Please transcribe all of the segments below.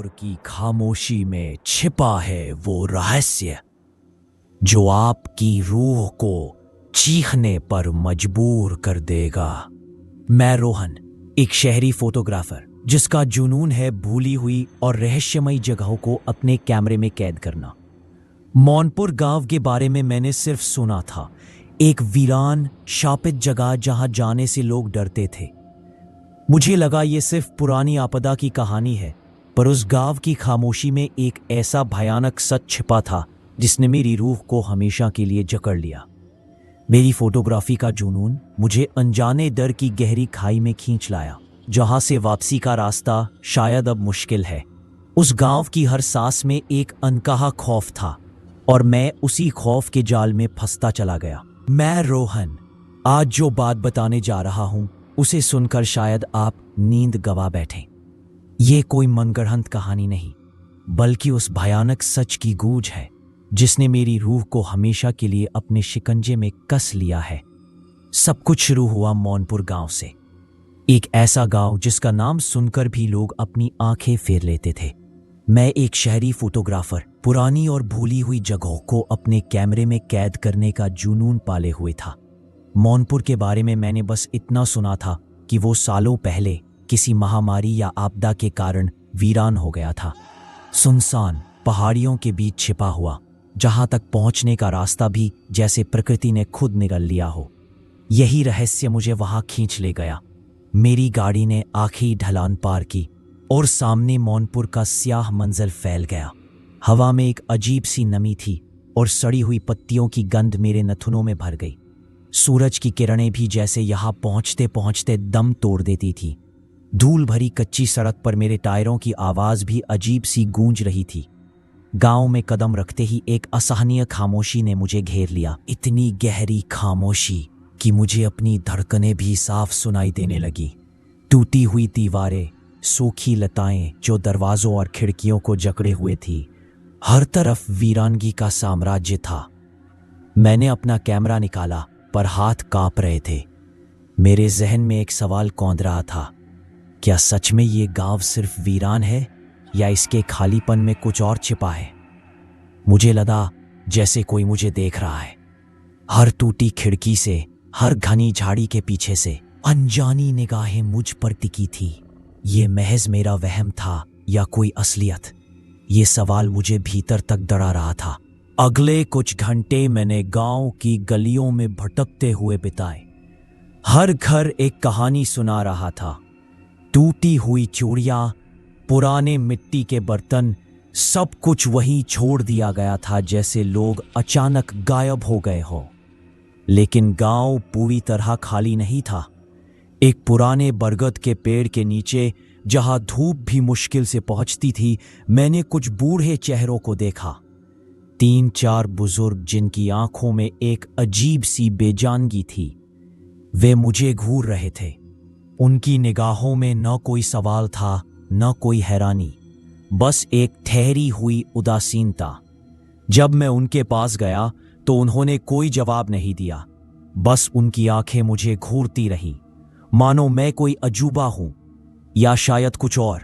की खामोशी में छिपा है वो रहस्य जो आपकी रूह को चीखने पर मजबूर कर देगा। मैं रोहन, एक शहरी फोटोग्राफर जिसका जुनून है भूली हुई और रहस्यमयी जगहों को अपने कैमरे में कैद करना। मौनपुर गांव के बारे में मैंने सिर्फ सुना था, एक वीरान शापित जगह जहां जाने से लोग डरते थे। मुझे लगा ये सिर्फ पुरानी आपदा की कहानी है, पर उस गांव की खामोशी में एक ऐसा भयानक सच छिपा था जिसने मेरी रूह को हमेशा के लिए जकड़ लिया। मेरी फोटोग्राफी का जुनून मुझे अनजाने डर की गहरी खाई में खींच लाया, जहां से वापसी का रास्ता शायद अब मुश्किल है। उस गांव की हर सांस में एक अनकहा खौफ था और मैं उसी खौफ के जाल में फंसता चला गया। मैं रोहन, आज जो बात बताने जा रहा हूं उसे सुनकर शायद आप नींद गवा बैठें। ये कोई मनगढ़ंत कहानी नहीं, बल्कि उस भयानक सच की गूंज है जिसने मेरी रूह को हमेशा के लिए अपने शिकंजे में कस लिया है। सब कुछ शुरू हुआ मौनपुर गांव से, एक ऐसा गांव जिसका नाम सुनकर भी लोग अपनी आंखें फेर लेते थे। मैं एक शहरी फोटोग्राफर पुरानी और भूली हुई जगहों को अपने कैमरे में कैद करने का जुनून पाले हुए था। मौनपुर के बारे में मैंने बस इतना सुना था कि वो सालों पहले किसी महामारी या आपदा के कारण वीरान हो गया था, सुनसान पहाड़ियों के बीच छिपा हुआ, जहां तक पहुंचने का रास्ता भी जैसे प्रकृति ने खुद निगल लिया हो। यही रहस्य मुझे वहां खींच ले गया। मेरी गाड़ी ने आखिरी ढलान पार की और सामने मौनपुर का स्याह मंजर फैल गया। हवा में एक अजीब सी नमी थी और सड़ी हुई पत्तियों की गंध मेरे नथुनों में भर गई। सूरज की किरणें भी जैसे यहां पहुंचते पहुंचते दम तोड़ देती थी। धूल भरी कच्ची सड़क पर मेरे टायरों की आवाज भी अजीब सी गूंज रही थी। गांव में कदम रखते ही एक असहनीय खामोशी ने मुझे घेर लिया, इतनी गहरी खामोशी कि मुझे अपनी धड़कनें भी साफ सुनाई देने लगी। टूटी हुई दीवारें, सूखी लताएं जो दरवाजों और खिड़कियों को जकड़े हुए थी, हर तरफ वीरानगी का साम्राज्य था। मैंने अपना कैमरा निकाला, पर हाथ कांप रहे थे। मेरे जहन में एक सवाल कौंध रहा था, क्या सच में ये गांव सिर्फ वीरान है या इसके खालीपन में कुछ और छिपा है? मुझे लगा जैसे कोई मुझे देख रहा है। हर टूटी खिड़की से, हर घनी झाड़ी के पीछे से अनजानी निगाहें मुझ पर टिकी थी। ये महज मेरा वहम था या कोई असलियत? ये सवाल मुझे भीतर तक डरा रहा था। अगले कुछ घंटे मैंने गांव की गलियों में भटकते हुए बिताए। हर घर एक कहानी सुना रहा था। टूटी हुई चूड़ियां, पुराने मिट्टी के बर्तन, सब कुछ वहीं छोड़ दिया गया था, जैसे लोग अचानक गायब हो गए हो। लेकिन गांव पूरी तरह खाली नहीं था। एक पुराने बरगद के पेड़ के नीचे, जहां धूप भी मुश्किल से पहुंचती थी, मैंने कुछ बूढ़े चेहरों को देखा। 3-4 बुजुर्ग जिनकी आंखों में एक अजीब सी बेजानगी थी। वे मुझे घूर रहे थे। उनकी निगाहों में न कोई सवाल था, न कोई हैरानी, बस एक ठहरी हुई उदासीनता। जब मैं उनके पास गया तो उन्होंने कोई जवाब नहीं दिया, बस उनकी आंखें मुझे घूरती रहीं, मानो मैं कोई अजूबा हूं या शायद कुछ और।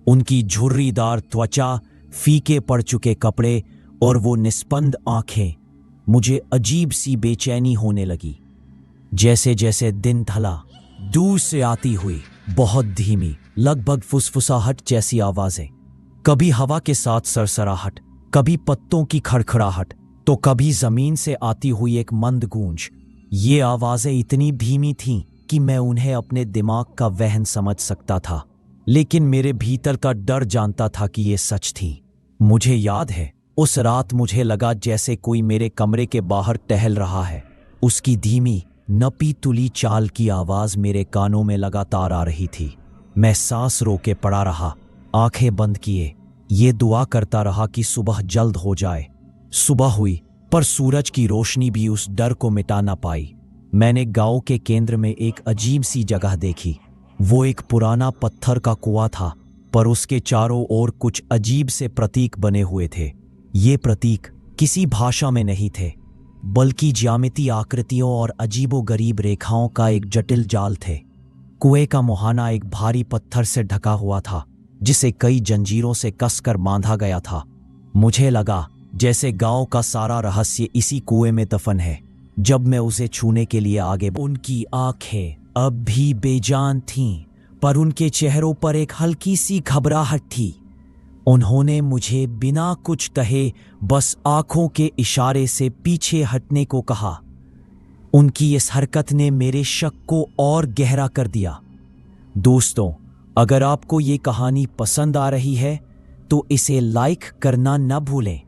उनकी झुर्रीदार त्वचा, फीके पड़ चुके कपड़े और वो निस्पंद आंखें, मुझे अजीब सी बेचैनी होने लगी। जैसे जैसे दिन ढला, दूर से आती हुई बहुत धीमी, लगभग फुसफुसाहट जैसी आवाजें, कभी हवा के साथ सरसराहट, कभी पत्तों की खड़खड़ाहट, तो कभी जमीन से आती हुई एक मंद गूंज। ये आवाजें इतनी धीमी थीं कि मैं उन्हें अपने दिमाग का वहन समझ सकता था, लेकिन मेरे भीतर का डर जानता था कि ये सच थी। मुझे याद है, उस रात मुझे लगा जैसे कोई मेरे कमरे के बाहर टहल रहा है। उसकी धीमी, नपी तुली चाल की आवाज मेरे कानों में लगातार आ रही थी। मैं सांस रोके पड़ा रहा, आंखें बंद किए, ये दुआ करता रहा कि सुबह जल्द हो जाए। सुबह हुई, पर सूरज की रोशनी भी उस डर को मिटा ना पाई। मैंने गांव के केंद्र में एक अजीब सी जगह देखी। वो एक पुराना पत्थर का कुआं था, पर उसके चारों ओर कुछ अजीब से प्रतीक बने हुए थे। ये प्रतीक किसी भाषा में नहीं थे, बल्कि ज्यामितीय आकृतियों और अजीबोगरीब रेखाओं का एक जटिल जाल थे। कुएं का मुहाना एक भारी पत्थर से ढका हुआ था जिसे कई जंजीरों से कसकर बांधा गया था। मुझे लगा जैसे गांव का सारा रहस्य इसी कुएं में दफन है। जब मैं उसे छूने के लिए आगे, उनकी आंखें अब भी बेजान थीं, पर उनके चेहरों पर एक हल्की सी घबराहट थी। उन्होंने मुझे बिना कुछ कहे बस आंखों के इशारे से पीछे हटने को कहा। उनकी इस हरकत ने मेरे शक को और गहरा कर दिया। दोस्तों, अगर आपको ये कहानी पसंद आ रही है तो इसे लाइक करना न भूलें।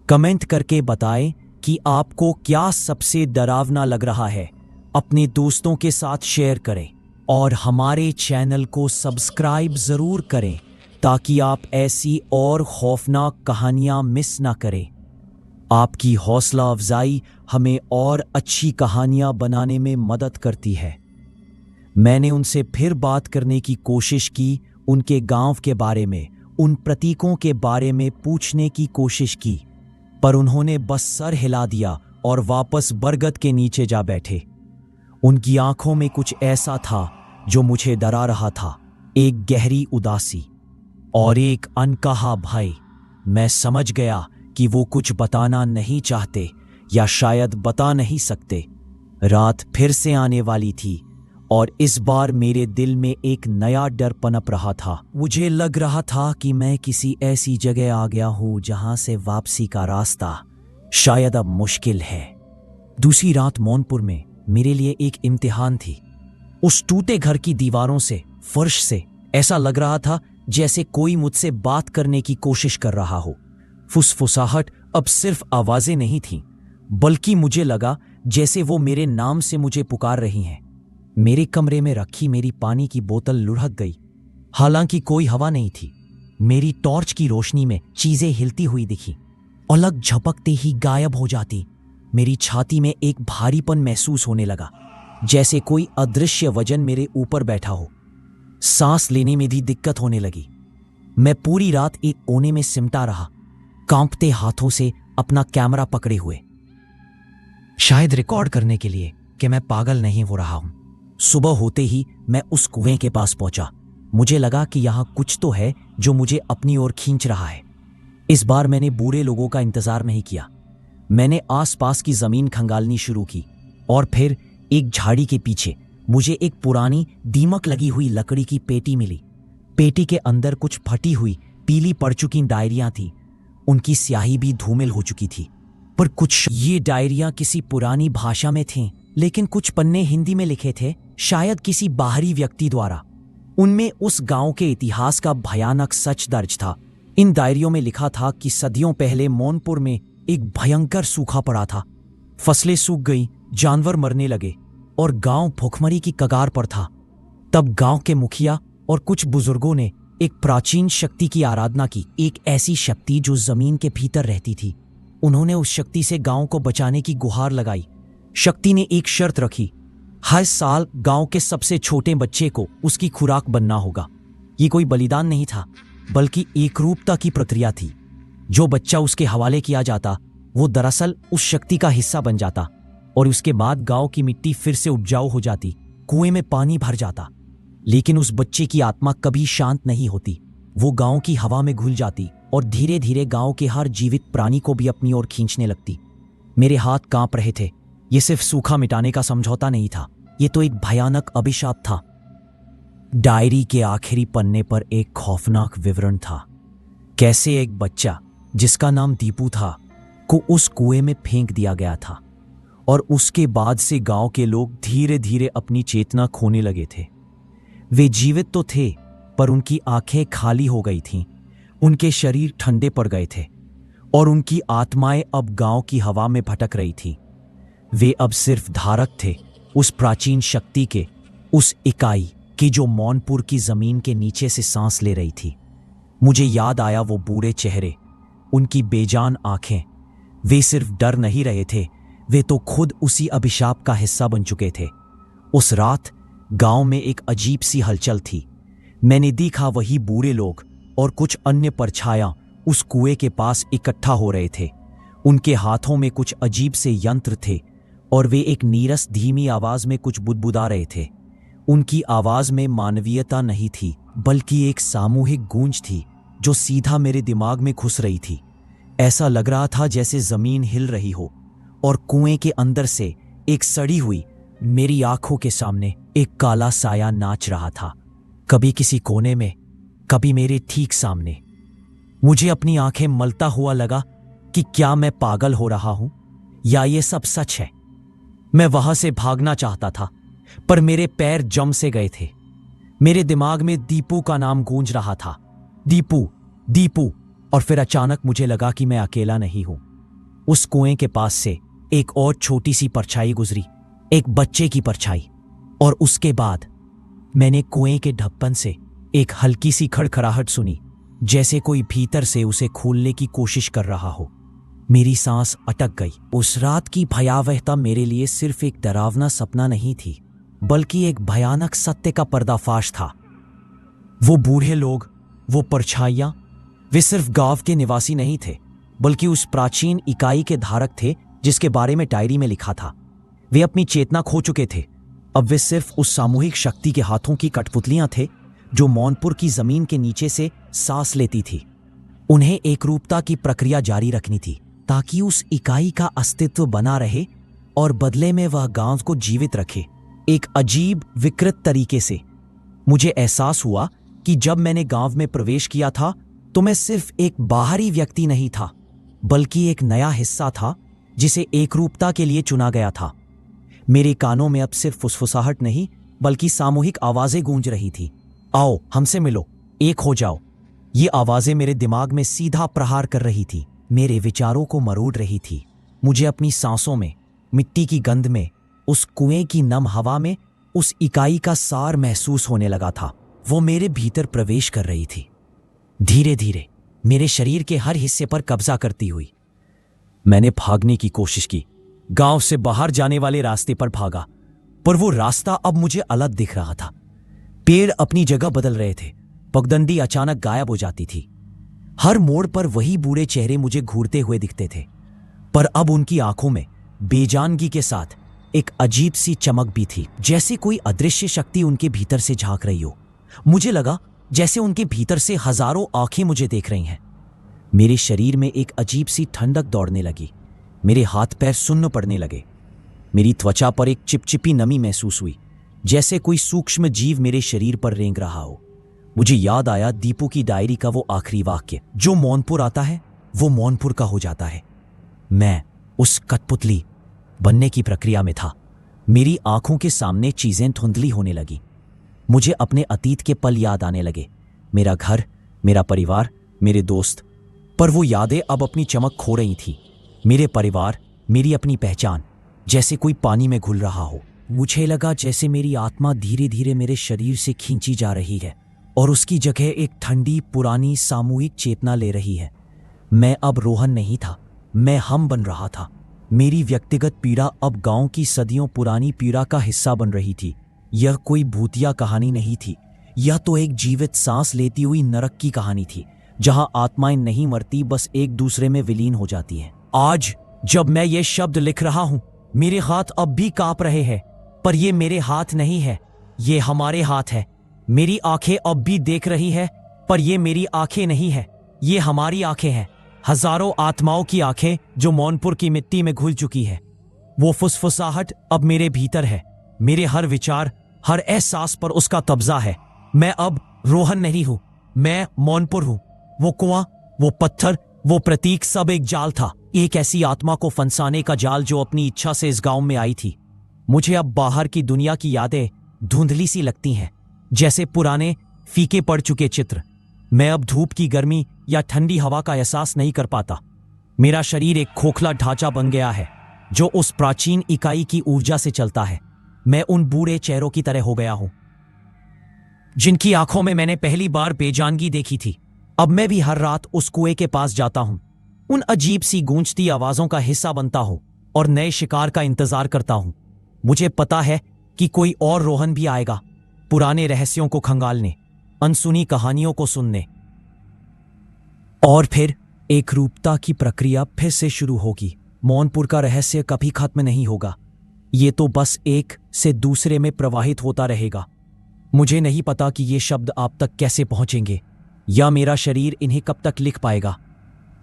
कमेंट करके बताएं कि आपको क्या सबसे डरावना लग रहा है। अपने दोस्तों के साथ शेयर करें और हमारे चैनल को सब्सक्राइब ज़रूर करें ताकि आप ऐसी और खौफनाक कहानियां मिस ना करें। आपकी हौसला अफजाई हमें और अच्छी कहानियां बनाने में मदद करती है। मैंने उनसे फिर बात करने की कोशिश की, उनके गांव के बारे में, उन प्रतीकों के बारे में पूछने की कोशिश की, पर उन्होंने बस सर हिला दिया और वापस बरगद के नीचे जा बैठे। उनकी आंखों में कुछ ऐसा था जो मुझे डरा रहा था, एक गहरी उदासी और एक अनकहा भय। मैं समझ गया कि वो कुछ बताना नहीं चाहते या शायद बता नहीं सकते। रात फिर से आने वाली थी और इस बार मेरे दिल में एक नया डर पनप रहा था। मुझे लग रहा था कि मैं किसी ऐसी जगह आ गया हूं जहां से वापसी का रास्ता शायद अब मुश्किल है। दूसरी रात मौनपुर में मेरे लिए एक इम्तिहान थी। उस टूटे घर की दीवारों से, फर्श से ऐसा लग रहा था जैसे कोई मुझसे बात करने की कोशिश कर रहा हो। फुसफुसाहट अब सिर्फ आवाजें नहीं थीं, बल्कि मुझे लगा जैसे वो मेरे नाम से मुझे पुकार रही हैं। मेरे कमरे में रखी मेरी पानी की बोतल लुढ़क गई। हालांकि कोई हवा नहीं थी। मेरी टॉर्च की रोशनी में चीजें हिलती हुई दिखी, अलग झपकते ही गायब हो जाती। मेरी छाती में एक भारीपन महसूस होने लगा, जैसे कोई अदृश्य वजन मेरे ऊपर बैठा हो। सांस लेने में भी दिक्कत होने लगी। मैं पूरी रात एक कोने में सिमटा रहा, कांपते हाथों से अपना कैमरा पकड़े हुए, शायद रिकॉर्ड करने के लिए कि मैं पागल नहीं हो रहा हूं। सुबह होते ही मैं उस कुएं के पास पहुंचा। मुझे लगा कि यहां कुछ तो है जो मुझे अपनी ओर खींच रहा है। इस बार मैंने बूढ़े लोगों का इंतजार नहीं किया। मैंने आसपास की जमीन खंगालनी शुरू की और फिर एक झाड़ी के पीछे मुझे एक पुरानी दीमक लगी हुई लकड़ी की पेटी मिली। पेटी के अंदर कुछ फटी हुई पीली पड़ चुकी डायरियां थी। उनकी स्याही भी धूमिल हो चुकी थी, पर कुछ ये डायरियां किसी पुरानी भाषा में थीं, लेकिन कुछ पन्ने हिंदी में लिखे थे, शायद किसी बाहरी व्यक्ति द्वारा। उनमें उस गांव के इतिहास का भयानक सच दर्ज था। इन डायरियों में लिखा था कि सदियों पहले मौनपुर में एक भयंकर सूखा पड़ा था। फसलें सूख गई, जानवर मरने लगे और गांव भुखमरी की कगार पर था। तब गांव के मुखिया और कुछ बुजुर्गों ने एक प्राचीन शक्ति की आराधना की, एक ऐसी शक्ति जो जमीन के भीतर रहती थी। उन्होंने उस शक्ति से गांव को बचाने की गुहार लगाई। शक्ति ने एक शर्त रखी, हर साल गांव के सबसे छोटे बच्चे को उसकी खुराक बनना होगा। ये कोई बलिदान नहीं था, बल्कि एकरूपता की प्रक्रिया थी। जो बच्चा उसके हवाले किया जाता वो दरअसल उस शक्ति का हिस्सा बन जाता और उसके बाद गांव की मिट्टी फिर से उपजाऊ हो जाती, कुएं में पानी भर जाता। लेकिन उस बच्चे की आत्मा कभी शांत नहीं होती। वो गांव की हवा में घुल जाती और धीरे धीरे गांव के हर जीवित प्राणी को भी अपनी ओर खींचने लगती। मेरे हाथ कांप रहे थे। ये सिर्फ सूखा मिटाने का समझौता नहीं था, ये तो एक भयानक अभिशाप था। डायरी के आखिरी पन्ने पर एक खौफनाक विवरण था, कैसे एक बच्चा जिसका नाम दीपू था को उस कुएं में फेंक दिया गया था और उसके बाद से गांव के लोग धीरे धीरे अपनी चेतना खोने लगे थे। वे जीवित तो थे, पर उनकी आंखें खाली हो गई थीं, उनके शरीर ठंडे पड़ गए थे और उनकी आत्माएं अब गांव की हवा में भटक रही थीं। वे अब सिर्फ धारक थे उस प्राचीन शक्ति के, उस इकाई की जो मौनपुर की जमीन के नीचे से सांस ले रही थी। मुझे याद आया वो बूढ़े चेहरे, उनकी बेजान आंखें। वे सिर्फ डर नहीं रहे थे, वे तो खुद उसी अभिशाप का हिस्सा बन चुके थे। उस रात गांव में एक अजीब सी हलचल थी। मैंने देखा वही बूढ़े लोग और कुछ अन्य परछायां उस कुएं के पास इकट्ठा हो रहे थे। उनके हाथों में कुछ अजीब से यंत्र थे और वे एक नीरस धीमी आवाज में कुछ बुदबुदा रहे थे। उनकी आवाज में मानवीयता नहीं थी, बल्कि एक सामूहिक गूंज थी जो सीधा मेरे दिमाग में घुस रही थी। ऐसा लग रहा था जैसे जमीन हिल रही हो और कुएं के अंदर से एक सड़ी हुई मेरी आंखों के सामने एक काला साया नाच रहा था, कभी किसी कोने में, कभी मेरे ठीक सामने। मुझे अपनी आंखें मलता हुआ लगा कि क्या मैं पागल हो रहा हूं या ये सब सच है। मैं वहां से भागना चाहता था, पर मेरे पैर जम से गए थे। मेरे दिमाग में दीपू का नाम गूंज रहा था, दीपू, दीपू। और फिर अचानक मुझे लगा कि मैं अकेला नहीं हूं। उस कुएं के पास से एक और छोटी सी परछाई गुजरी, एक बच्चे की परछाई। और उसके बाद मैंने कुएं के ढक्कन से एक हल्की सी खड़खड़ाहट सुनी, जैसे कोई भीतर से उसे खोलने की कोशिश कर रहा हो। मेरी सांस अटक गई। उस रात की भयावहता मेरे लिए सिर्फ एक डरावना सपना नहीं थी, बल्कि एक भयानक सत्य का पर्दाफाश था। वो बूढ़े लोग, वो परछाइयां, वे सिर्फ गांव के निवासी नहीं थे, बल्कि उस प्राचीन इकाई के धारक थे जिसके बारे में डायरी में लिखा था। वे अपनी चेतना खो चुके थे। अब वे सिर्फ उस सामूहिक शक्ति के हाथों की कठपुतलियां थे जो मौनपुर की जमीन के नीचे से सांस लेती थी। उन्हें एकरूपता की प्रक्रिया जारी रखनी थी ताकि उस इकाई का अस्तित्व बना रहे और बदले में वह गांव को जीवित रखे, एक अजीब विकृत तरीके से। मुझे एहसास हुआ कि जब मैंने गांव में प्रवेश किया था तो मैं सिर्फ एक बाहरी व्यक्ति नहीं था, बल्कि एक नया हिस्सा था जिसे एकरूपता के लिए चुना गया था। मेरे कानों में अब सिर्फ फुसफुसाहट नहीं, बल्कि सामूहिक आवाजें गूंज रही थी। आओ, हमसे मिलो, एक हो जाओ। ये आवाजें मेरे दिमाग में सीधा प्रहार कर रही थी, मेरे विचारों को मरोड़ रही थी। मुझे अपनी सांसों में, मिट्टी की गंध में, उस कुएं की नम हवा में उस इकाई का सार महसूस होने लगा था। वो मेरे भीतर प्रवेश कर रही थी, धीरे धीरे मेरे शरीर के हर हिस्से पर कब्जा करती हुई। मैंने भागने की कोशिश की, गांव से बाहर जाने वाले रास्ते पर भागा, पर वो रास्ता अब मुझे अलग दिख रहा था। पेड़ अपनी जगह बदल रहे थे, पगडंडी अचानक गायब हो जाती थी। हर मोड़ पर वही बूढ़े चेहरे मुझे घूरते हुए दिखते थे, पर अब उनकी आंखों में बेजानगी के साथ एक अजीब सी चमक भी थी, जैसे कोई अदृश्य शक्ति उनके भीतर से झांक रही हो। मुझे लगा जैसे उनके भीतर से हजारों आंखें मुझे देख रही हैं। मेरे शरीर में एक अजीब सी ठंडक दौड़ने लगी, मेरे हाथ पैर सुन्न पड़ने लगे। मेरी त्वचा पर एक चिपचिपी नमी महसूस हुई, जैसे कोई सूक्ष्म जीव मेरे शरीर पर रेंग रहा हो। मुझे याद आया दीपू की डायरी का वो आखिरी वाक्य, जो मौनपुर आता है वो मौनपुर का हो जाता है। मैं उस कठपुतली बनने की प्रक्रिया में था। मेरी आंखों के सामने चीजें धुंधली होने लगी। मुझे अपने अतीत के पल याद आने लगे, मेरा घर, मेरा परिवार, मेरे दोस्त। पर वो यादें अब अपनी चमक खो रही थी। मेरे परिवार, मेरी अपनी पहचान, जैसे कोई पानी में घुल रहा हो। मुझे लगा जैसे मेरी आत्मा धीरे धीरे मेरे शरीर से खींची जा रही है और उसकी जगह एक ठंडी पुरानी सामूहिक चेतना ले रही है। मैं अब रोहन नहीं था, मैं हम बन रहा था। मेरी व्यक्तिगत पीड़ा अब गांव की सदियों पुरानी पीड़ा का हिस्सा बन रही थी। यह कोई भूतिया कहानी नहीं थी, यह तो एक जीवित सांस लेती हुई नरक की कहानी थी, जहां आत्माएं नहीं मरती, बस एक दूसरे में विलीन हो जाती हैं। आज जब मैं ये शब्द लिख रहा हूं, मेरे हाथ अब भी कांप रहे हैं, पर ये मेरे हाथ नहीं है, ये हमारे हाथ है। मेरी आंखें अब भी देख रही है, पर ये मेरी आंखें नहीं है, ये हमारी आंखें हैं। हजारों आत्माओं की आंखें जो मौनपुर की मिट्टी में घुल चुकी है। वो फुसफुसाहट अब मेरे भीतर है, मेरे हर विचार, हर एहसास पर उसका कब्जा है। मैं अब रोहन नहीं हूं, मैं मौनपुर हूं। वो कुआं, वो पत्थर, वो प्रतीक सब एक जाल था, एक ऐसी आत्मा को फंसाने का जाल जो अपनी इच्छा से इस गांव में आई थी। मुझे अब बाहर की दुनिया की यादें धुंधली सी लगती हैं, जैसे पुराने फीके पड़ चुके चित्र। मैं अब धूप की गर्मी या ठंडी हवा का एहसास नहीं कर पाता। मेरा शरीर एक खोखला ढांचा बन गया है जो उस प्राचीन इकाई की ऊर्जा से चलता है। मैं उन बूढ़े चेहरों की तरह हो गया हूं जिनकी आंखों में मैंने पहली बार बेजानगी देखी थी। अब मैं भी हर रात उस कुएं के पास जाता हूं, उन अजीब सी गूंजती आवाजों का हिस्सा बनता हूं और नए शिकार का इंतजार करता हूं। मुझे पता है कि कोई और रोहन भी आएगा, पुराने रहस्यों को खंगालने, अनसुनी कहानियों को सुनने। और फिर एकरूपता की प्रक्रिया फिर से शुरू होगी। मौनपुर का रहस्य कभी खत्म नहीं होगा, ये तो बस एक से दूसरे में प्रवाहित होता रहेगा। मुझे नहीं पता कि ये शब्द आप तक कैसे पहुंचेंगे या मेरा शरीर इन्हें कब तक लिख पाएगा,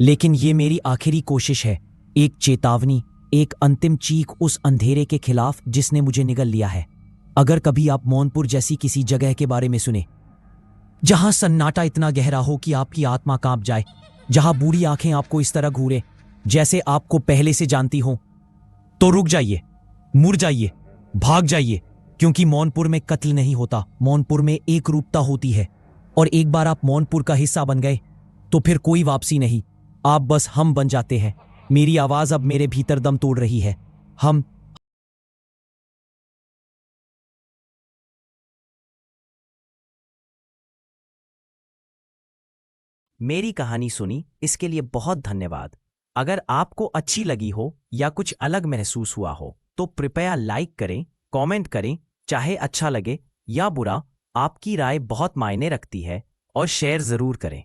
लेकिन ये मेरी आखिरी कोशिश है, एक चेतावनी, एक अंतिम चीख उस अंधेरे के खिलाफ जिसने मुझे निगल लिया है। अगर कभी आप मौनपुर जैसी किसी जगह के बारे में सुने जहां सन्नाटा इतना गहरा हो कि आपकी आत्मा कांप जाए, जहां बूढ़ी आंखें आपको इस तरह घूरे जैसे आपको पहले से जानती हों, तो रुक जाइए, मुड़ जाइए, भाग जाइए, क्योंकि मौनपुर में कत्ल नहीं होता, मौनपुर में एक रूपता होती है। और एक बार आप मौनपुर का हिस्सा बन गए तो फिर कोई वापसी नहीं, आप बस हम बन जाते हैं। मेरी आवाज अब मेरे भीतर दम तोड़ रही है। हम मेरी कहानी सुनी इसके लिए बहुत धन्यवाद। अगर आपको अच्छी लगी हो या कुछ अलग महसूस हुआ हो तो कृपया लाइक करें, कमेंट करें, चाहे अच्छा लगे या बुरा, आपकी राय बहुत मायने रखती है, और शेयर जरूर करें।